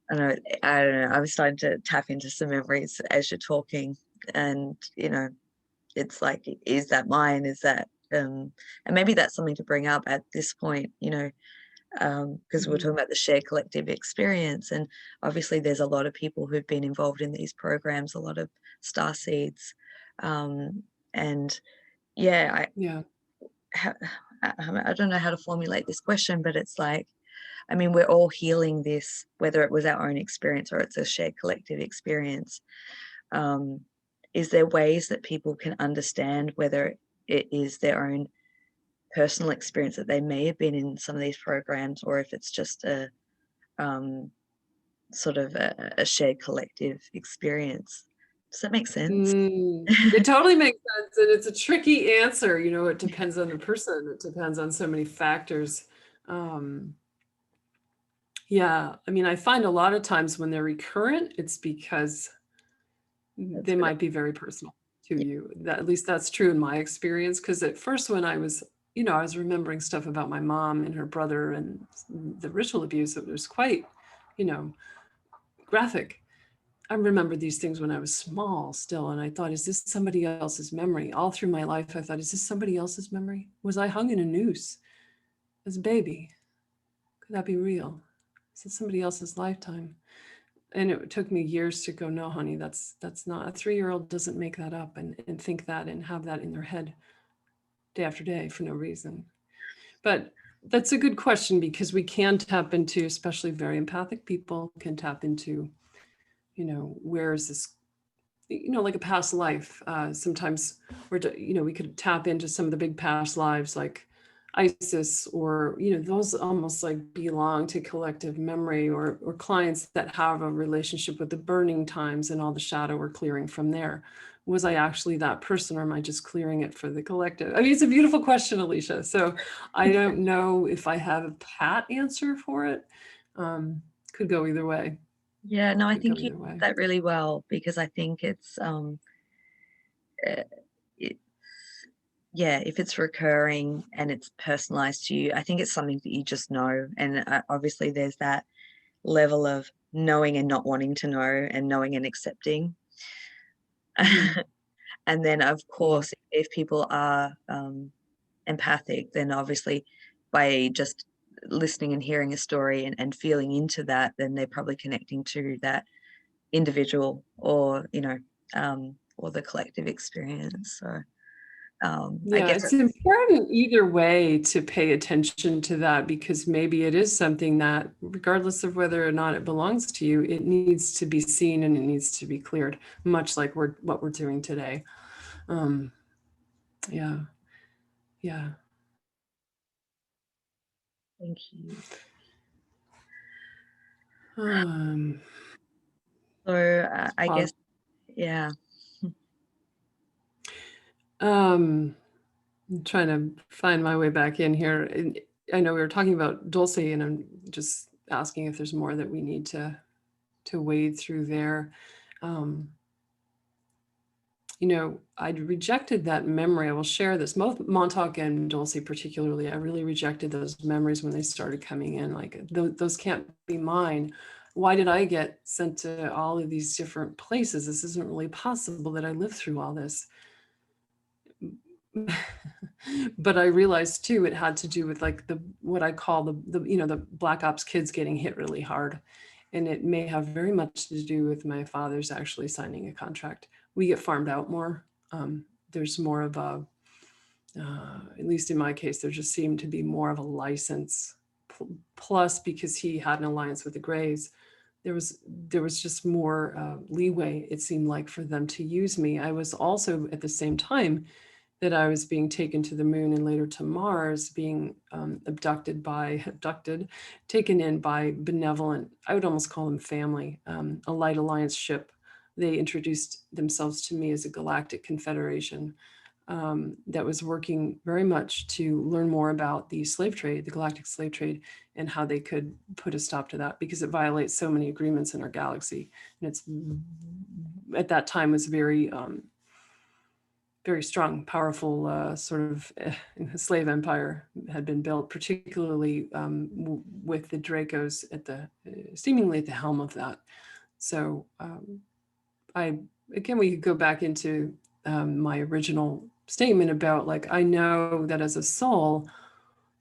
I don't know, I'm starting to tap into some memories as you're talking. And, it's like, is that mine? Is that, and maybe that's something to bring up at this point, because we're talking about the shared collective experience. And obviously there's a lot of people who've been involved in these programs, a lot of star seeds. And yeah, I don't know how to formulate this question, but it's like, I mean, we're all healing this, whether it was our own experience or it's a shared collective experience. Is there ways that people can understand whether it is their own personal experience that they may have been in some of these programs, or if it's just a sort of a shared collective experience? Does that make sense? It totally makes sense. And it's a tricky answer. It depends on the person. It depends on so many factors. Yeah, I mean, I find a lot of times when they're recurrent, it's because they might be very personal to you. At least that's true in my experience. Because at first, when I was remembering stuff about my mom and her brother and the ritual abuse, it was quite, graphic. I remember these things when I was small still, and I thought, is this somebody else's memory? All through my life, I thought, is this somebody else's memory? Was I hung in a noose as a baby? Could that be real? Is it somebody else's lifetime? And it took me years to go, no, honey, that's not, a 3-year-old doesn't make that up and think that and have that in their head day after day for no reason. But that's a good question, because we can tap into, especially very empathic people can tap into, where is this, like a past life. Sometimes we could tap into some of the big past lives, like ISIS, or those almost like belong to collective memory, or clients that have a relationship with the burning times and all the shadow we're clearing from there. Was I actually that person, or am I just clearing it for the collective? I mean, it's a beautiful question, Alicia. So I don't know if I have a pat answer for it. Could go either way. Yeah, no, I think you did that really well, because I think it's if it's recurring and it's personalized to you, I think it's something that you just know. And obviously there's that level of knowing and not wanting to know, and knowing and accepting. And then of course, if people are empathic, then obviously by just listening and hearing a story and feeling into that, then they're probably connecting to that individual or, or the collective experience. So I Yeah, guess it's important either way to pay attention to that, because maybe it is something that, regardless of whether or not it belongs to you, it needs to be seen and it needs to be cleared, much like what we're doing today. Yeah, yeah. thank you. So I guess, yeah. I'm trying to find my way back in here. And I know we were talking about Dulce, and I'm just asking if there's more that we need to wade through there. I'd rejected that memory. I will share this. Montauk and Dulce particularly, I really rejected those memories when they started coming in. Like, those can't be mine. Why did I get sent to all of these different places? This isn't really possible that I lived through all this. But I realized too, it had to do with like what I call the Black Ops kids getting hit really hard. And it may have very much to do with my father's actually signing a contract. We get farmed out more. There's more of a, at least in my case, there just seemed to be more of a license. Plus, because he had an alliance with the Greys, there was just more leeway, it seemed like, for them to use me. I was also, at the same time that I was being taken to the moon and later to Mars, being taken in by benevolent, I would almost call them family, a Light Alliance ship. They introduced themselves to me as a galactic confederation that was working very much to learn more about the slave trade, the galactic slave trade, and how they could put a stop to that, because it violates so many agreements in our galaxy. And it's, at that time, was very very strong, powerful sort of slave empire had been built, particularly with the Dracos seemingly at the helm of that. So again, we could go back into my original statement about, like, I know that as a soul,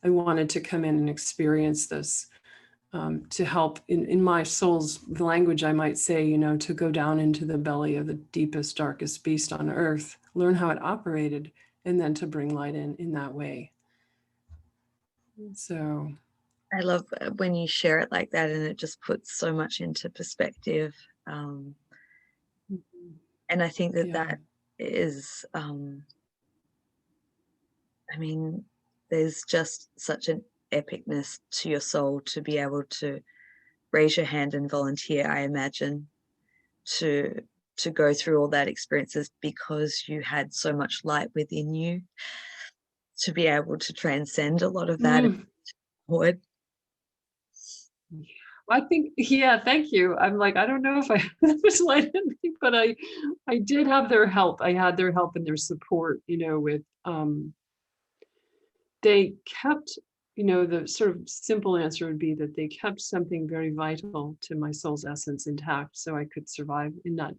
I wanted to come in and experience this. To help in my soul's language, I might say, to go down into the belly of the deepest, darkest beast on earth, learn how it operated, and then to bring light in that way. So I love when you share it like that, and it just puts so much into perspective. And I think that is, there's just such an epicness to your soul to be able to raise your hand and volunteer, I imagine, to go through all that experiences, because you had so much light within you to be able to transcend a lot of that. I think, thank you. I'm like, I don't know if I was light in me, but I did have their help. I had their help and their support, with they kept, the sort of simple answer would be that they kept something very vital to my soul's essence intact, so I could survive and not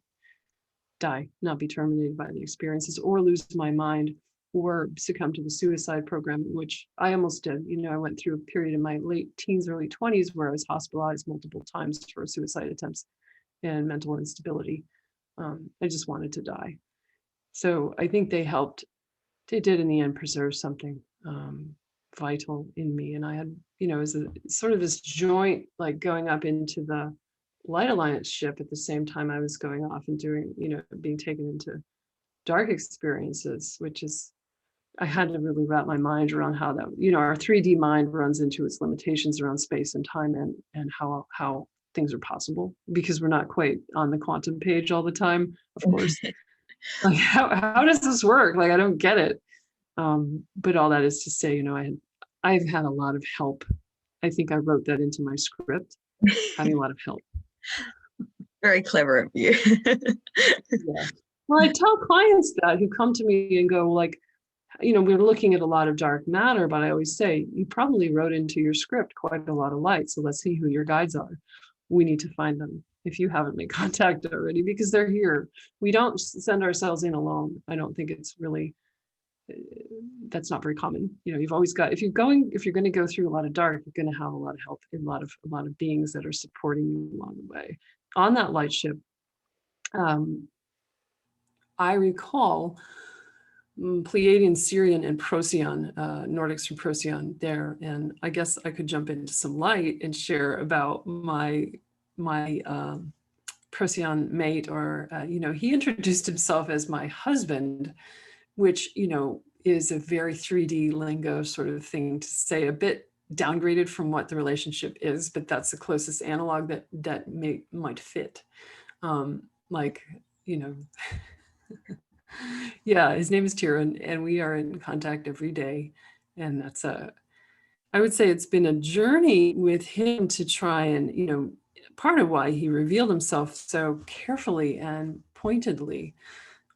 die, not be terminated by the experiences or lose my mind or succumb to the suicide program, which I almost did. I went through a period in my late teens, early 20s where I was hospitalized multiple times for suicide attempts and mental instability. I just wanted to die. So I think they helped. They did in the end preserve something vital in me. And I had, as a sort of this joint, like going up into the Light Alliance ship at the same time I was going off and doing, being taken into dark experiences, which is, I had to really wrap my mind around how that, our 3D mind runs into its limitations around space and time, and how things are possible, because we're not quite on the quantum page all the time, of course. Like, how does this work? Like, I don't get it. But all that is to say, I've had a lot of help. I think I wrote that into my script, having a lot of help. Very clever of you. Yeah. Well, I tell clients that who come to me and go, like, we're looking at a lot of dark matter, but I always say, you probably wrote into your script quite a lot of light. So let's see who your guides are. We need to find them if you haven't made contact already, because they're here. We don't send ourselves in alone. I don't think it's really, that's not very common. You've always got, if you're going to go through a lot of dark, you're going to have a lot of help and a lot of beings that are supporting you along the way. On that light ship, I recall Pleiadian, Syrian, and Procyon, Nordics from Procyon there. And I guess I could jump into some light and share about my Procyon mate, or, he introduced himself as my husband, which, is a very 3D lingo sort of thing to say, a bit downgraded from what the relationship is, but that's the closest analog that might fit. Like, yeah, his name is Tieran, and we are in contact every day. And that's I would say it's been a journey with him to try and, part of why he revealed himself so carefully and pointedly.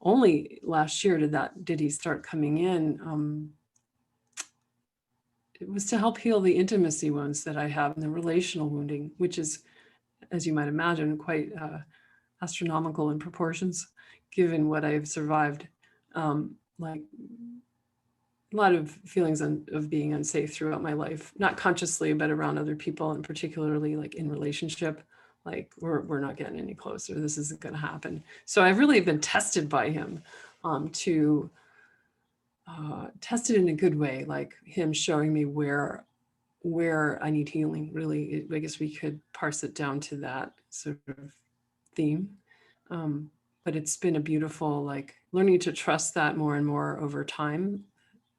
Only last year did he start coming in. It was to help heal the intimacy wounds that I have and the relational wounding, which is, as you might imagine, quite astronomical in proportions, given what I've survived. Like a lot of feelings of being unsafe throughout my life, not consciously, but around other people, and particularly like in relationship, like we're not getting any closer. This isn't going to happen. So I've really been tested by him to tested in a good way, like him showing me where I need healing. Really, I guess we could parse it down to that sort of theme. But it's been a beautiful, like learning to trust that more and more over time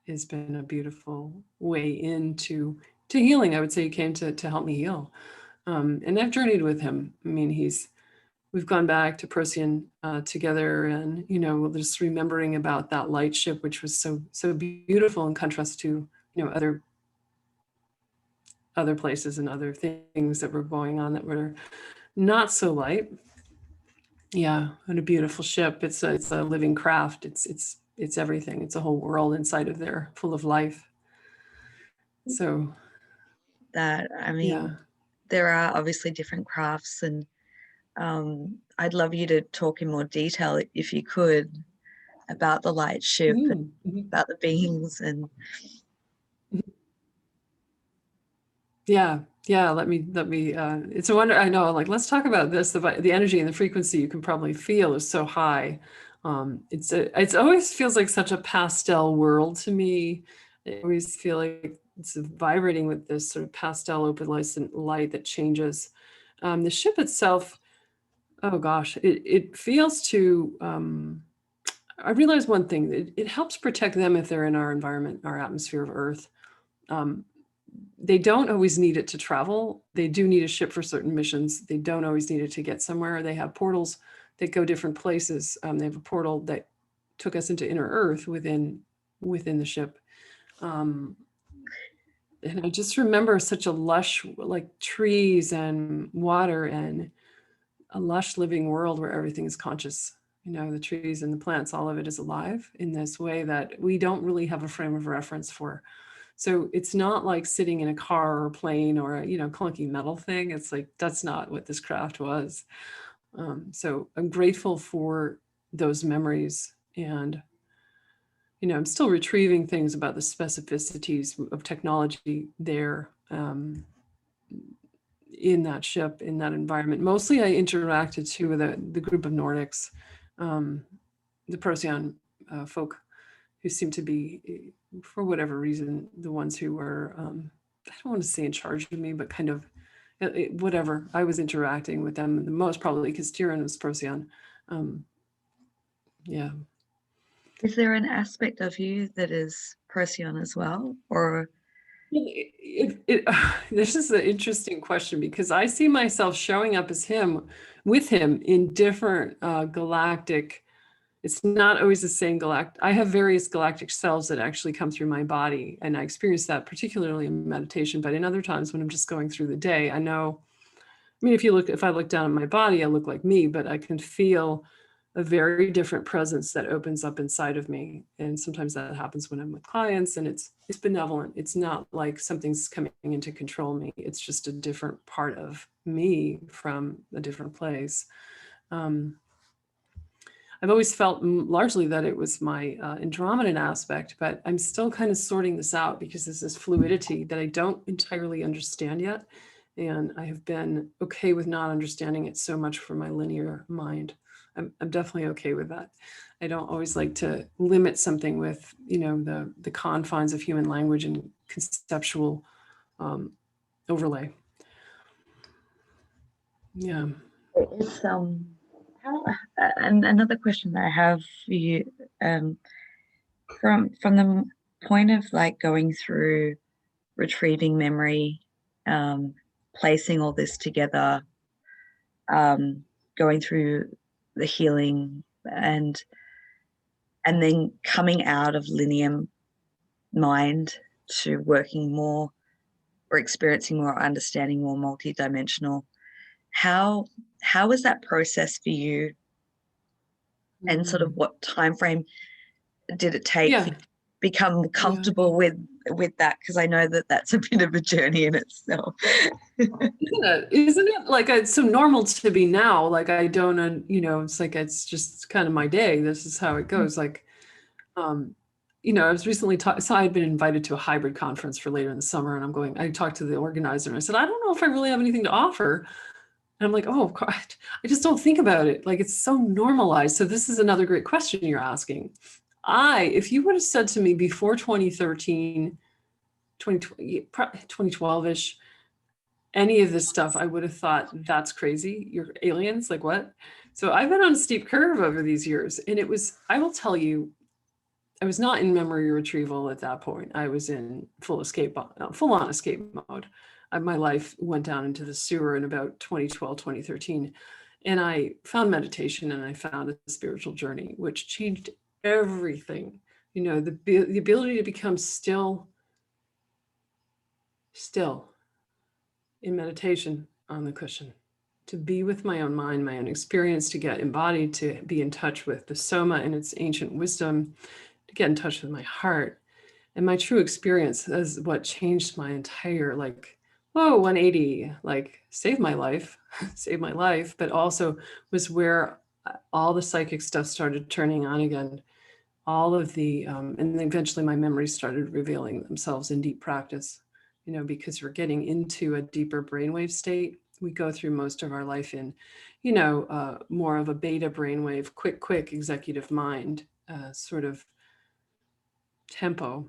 has been a beautiful way into healing. I would say he came to help me heal. And I've journeyed with him. I mean, we've gone back to Procyon together, and just remembering about that light ship, which was so beautiful in contrast to other places and other things that were going on that were not so light. Yeah, and a beautiful ship. It's a living craft. It's everything. It's a whole world inside of there, full of life. So that, I mean, yeah. there are obviously different crafts, and I'd love you to talk in more detail, if you could, about the light ship and about the beings. And yeah, let me it's a wonder. I know, like, let's talk about this. The energy and the frequency you can probably feel is so high. It's always feels like such a pastel world to me. I always feel like it's vibrating with this sort of pastel opalescent light that changes. The ship itself, oh gosh, it feels to I realize one thing, it helps protect them if they're in our environment, our atmosphere of Earth. They don't always need it to travel. They do need a ship for certain missions. They don't always need it to get somewhere. They have portals that go different places. They have a portal that took us into inner Earth within the ship. And I just remember such a lush, like trees and water and a lush living world where everything is conscious. The trees and the plants, all of it is alive in this way that we don't really have a frame of reference for. So it's not like sitting in a car or a plane or a clunky metal thing. It's like, that's not what this craft was. So I'm grateful for those memories, and I'm still retrieving things about the specificities of technology there, in that ship, in that environment. Mostly I interacted too with the group of Nordics, the Procyon folk, who seem to be, for whatever reason, the ones who were, I don't want to say in charge of me, but kind of whatever. I was interacting with them the most, probably because Tieran was Procyon. Yeah. is there an aspect of you that is Procyon as well, or? This is an interesting question, because I see myself showing up as him, with him in different galactic. It's not always the same galactic. I have various galactic selves that actually come through my body, and I experience that particularly in meditation. But in other times when I'm just going through the day, I know. I mean, if I look down at my body, I look like me, but I can feel a very different presence that opens up inside of me. And sometimes that happens when I'm with clients, and it's benevolent. It's not like something's coming in to control me. It's just a different part of me from a different place. I've always felt largely that it was my Andromedan aspect, but I'm still kind of sorting this out, because there's this fluidity that I don't entirely understand yet. And I have been okay with not understanding it so much for my linear mind. I'm definitely okay with that. I don't always like to limit something with, the confines of human language and conceptual overlay. Yeah. It's how and another question that I have for you, from the point of like going through retrieving memory, placing all this together, going through the healing, and then coming out of linear mind to working more or experiencing more, understanding more multidimensional. How was that process for you, and sort of what time frame did it take for Yeah. you to become comfortable with that? Because I know that that's a bit of a journey in itself. Isn't it like it's so normal to be now? Like I don't, it's like it's just kind of my day. This is how it goes. Like, I was recently so I had been invited to a hybrid conference for later in the summer, and I talked to the organizer and I said, I don't know if I really have anything to offer. And I'm like, oh God, I just don't think about it. Like it's so normalized. So this is another great question you're asking. If you would have said to me before 2013, 2012-ish, any of this stuff, I would have thought that's crazy. You're aliens, like what? So I've been on a steep curve over these years. And I will tell you, I was not in memory retrieval at that point. I was in full on escape mode. My life went down into the sewer in about 2012, 2013. And I found meditation and I found a spiritual journey, which changed everything. The ability to become still in meditation on the cushion, to be with my own mind, my own experience, to get embodied, to be in touch with the Soma and its ancient wisdom, to get in touch with my heart. And my true experience is what changed my entire 180, saved my life, saved my life, but also was where all the psychic stuff started turning on again. All of and then eventually my memories started revealing themselves in deep practice, because we're getting into a deeper brainwave state. We go through most of our life in, more of a beta brainwave, quick executive mind sort of tempo.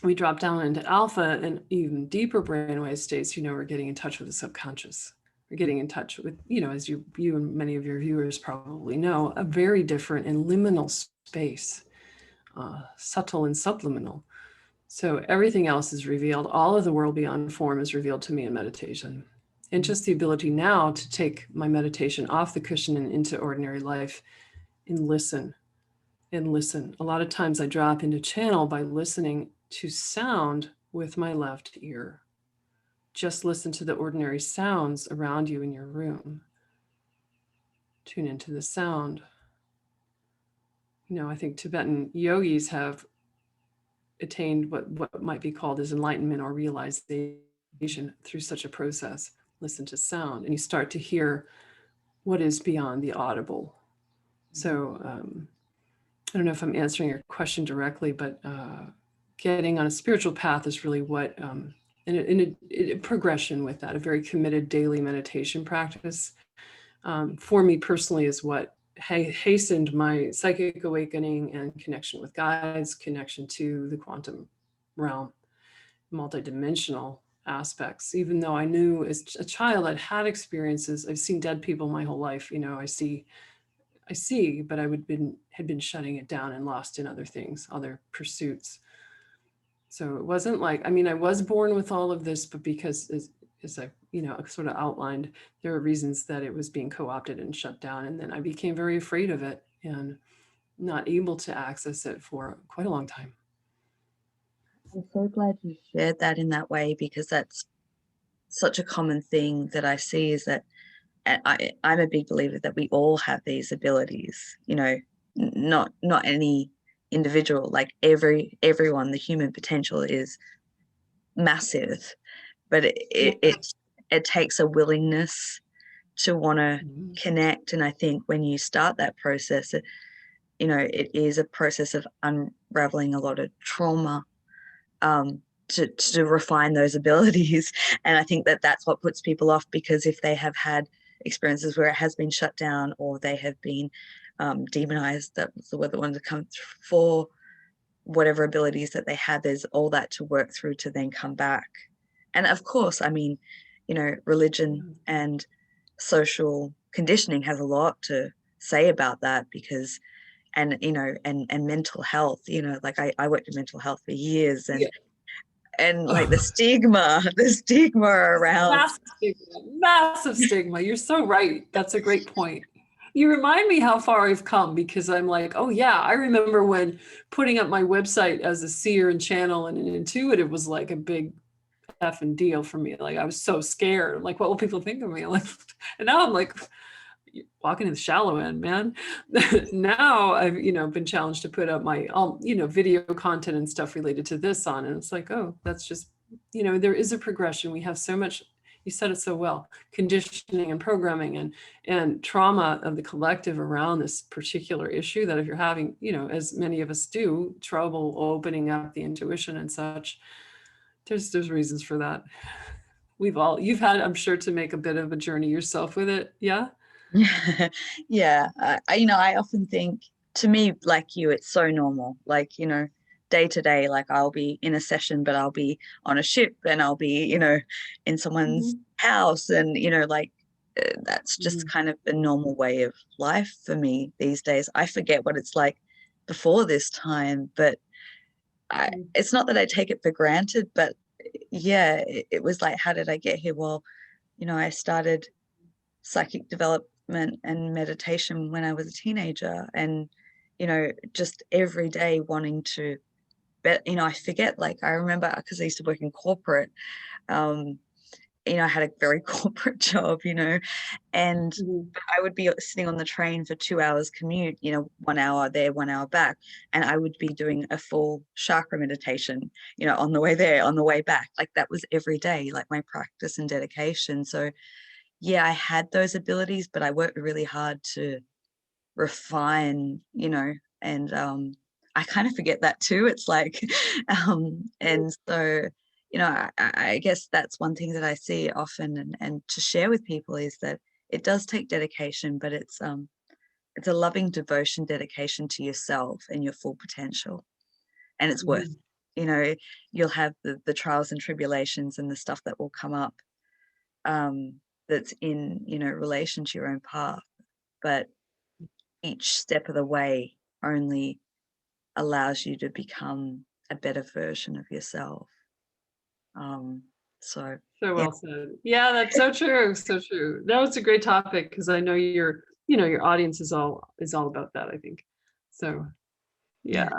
We drop down into alpha and even deeper brainwave states. We're getting in touch with the subconscious. We're getting in touch with, as you and many of your viewers probably know, a very different and liminal space, subtle and subliminal. So everything else is revealed. All of the world beyond form is revealed to me in meditation. And just the ability now to take my meditation off the cushion and into ordinary life and listen. A lot of times I drop into channel by listening to sound with my left ear. Just listen to the ordinary sounds around you in your room. Tune into the sound. I think Tibetan yogis have attained what might be called as enlightenment or realization through such a process. Listen to sound and you start to hear what is beyond the audible. So I don't know if I'm answering your question directly, but getting on a spiritual path is really what, and a progression with that, a very committed daily meditation practice for me personally is what hastened my psychic awakening and connection with guides, connection to the quantum realm, multidimensional aspects. Even though I knew as a child I'd had experiences, I've seen dead people my whole life. I see, but I had been shutting it down and lost in other things, other pursuits. So it wasn't like, I was born with all of this, but because as I, sort of outlined, there were reasons that it was being co-opted and shut down. And then I became very afraid of it and not able to access it for quite a long time. I'm so glad you shared that in that way, because that's such a common thing that I see, is that I'm a big believer that we all have these abilities, not any individual, like everyone. The human potential is massive, but it takes a willingness to want to connect. And I think when you start that process, it is a process of unraveling a lot of trauma, to refine those abilities. And I think that that's what puts people off, because if they have had experiences where it has been shut down, or they have been demonized. That was the word that wanted to come for whatever abilities that they had. There's all that to work through to then come back. And of course, I mean, you know, religion and social conditioning has a lot to say about that, because, and you know, and mental health, you know, like I worked in mental health for years, and Yeah. like the stigma around. Massive stigma. You're so right. That's a great point. You remind me how far I've come, because I'm like, oh yeah, I remember when putting up my website as a seer and channel and an intuitive was like a big effing deal for me. Like I was so scared. Like, what will people think of me? Like, and now I'm like walking in the shallow end, man. Now I've, you know, been challenged to put up my, you know, video content and stuff related to this on. And it's like, oh, that's just, you know, there is a progression. We have so much, you said it so well, conditioning and programming and trauma of the collective around this particular issue, that if you're having, you know, as many of us do, trouble opening up the intuition and such, there's reasons for that. You've had, I'm sure, to make a bit of a journey yourself with it. Yeah. Yeah, you know, I often think, to me, like you, it's so normal. Like, you know, day to day, like I'll be in a session, but I'll be on a ship, and I'll be, you know, in someone's house, and you know, like that's just kind of a normal way of life for me these days. I forget what it's like before this time, but it's not that I take it for granted, but yeah, it was like, how did I get here? Well, you know, I started psychic development and meditation when I was a teenager, and you know, just every day wanting to you know, I forget, like I remember, because I used to work in corporate, you know, I had a very corporate job, you know, and I would be sitting on the train for 2 hours commute, you know, 1 hour there, 1 hour back, and I would be doing a full chakra meditation, you know, on the way there, on the way back. Like that was every day, like my practice and dedication. So yeah, I had those abilities, but I worked really hard to refine, you know, and I kind of forget that too. It's like, and so, you know, I guess that's one thing that I see often, and to share with people, is that it does take dedication, but it's a loving devotion, dedication to yourself and your full potential, and it's worth, you know, you'll have the trials and tribulations and the stuff that will come up, that's in, you know, relation to your own path, but each step of the way only allows you to become a better version of yourself. So So yeah. well said. Yeah, that's so true. So true. That was a great topic, because I know your, you know, your audience is all about that, I think. So yeah.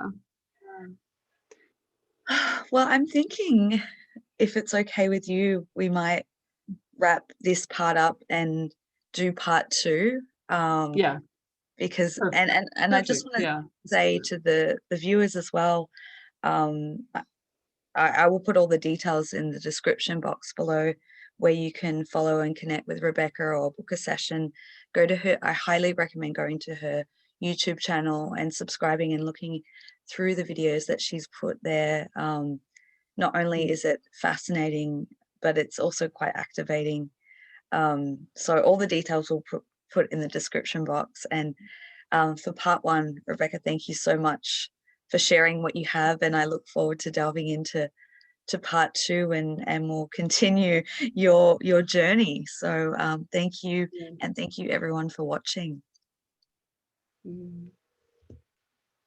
Well, I'm thinking, if it's okay with you, we might wrap this part up and do part two. Yeah. Because Perfect. and I just Perfect. want to Yeah. say to the viewers as well, I will put all the details in the description box below, where you can follow and connect with Rebecca or book a session. Go to her. I highly recommend going to her YouTube channel and subscribing and looking through the videos that she's put there. Not only is it fascinating, but it's also quite activating. So all the details will put in the description box. And for part one, Rebecca, thank you so much for sharing what you have, and I look forward to delving into part two, and we'll continue your journey. So thank you, and thank you everyone for watching.